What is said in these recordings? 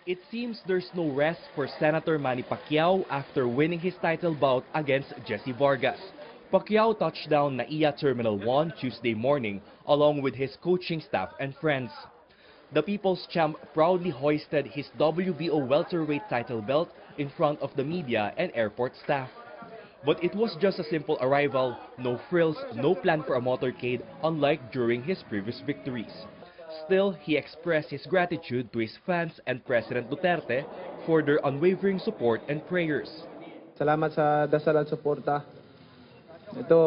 It seems there's no rest for Senator Manny Pacquiao after winning his title bout against Jesse Vargas. Pacquiao touched down NAIA Terminal 1 Tuesday morning along with his coaching staff and friends. The People's Champ proudly hoisted his WBO welterweight title belt in front of the media and airport staff. But it was just a simple arrival, no frills, no plan for a motorcade, unlike during his previous victories. Still, he expressed his gratitude to his fans and President Duterte for their unwavering support and prayers. Salamat sa dasal at suporta. Ito,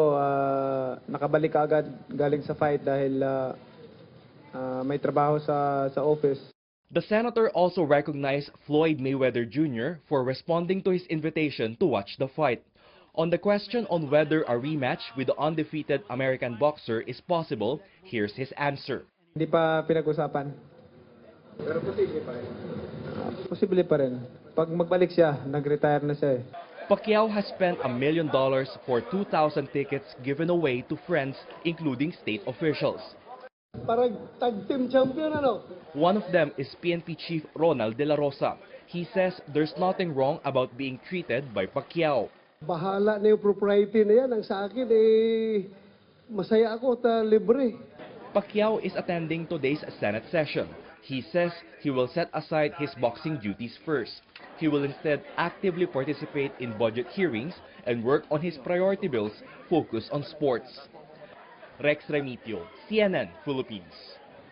nakabalik agad galing sa fight dahil may trabaho sa office. The senator also recognized Floyd Mayweather Jr. for responding to his invitation to watch the fight. On the question on whether a rematch with the undefeated American boxer is possible, here's his answer. Hindi pa pinag-usapan. Pero posible pa rin. Posible pa rin. Pag magbalik siya, nag-retire na siya eh. Pacquiao has spent $1 million for 2,000 tickets given away to friends, including state officials. Parang tag-team champion, ano? One of them is PNP Chief Ronald De La Rosa. He says there's nothing wrong about being treated by Pacquiao. Bahala na yung propriety na yan. Ang sa akin, masaya ako at libre. Pacquiao is attending today's Senate session. He says he will set aside his boxing duties first. He will instead actively participate in budget hearings and work on his priority bills focused on sports. Rex Remitio, CNN Philippines.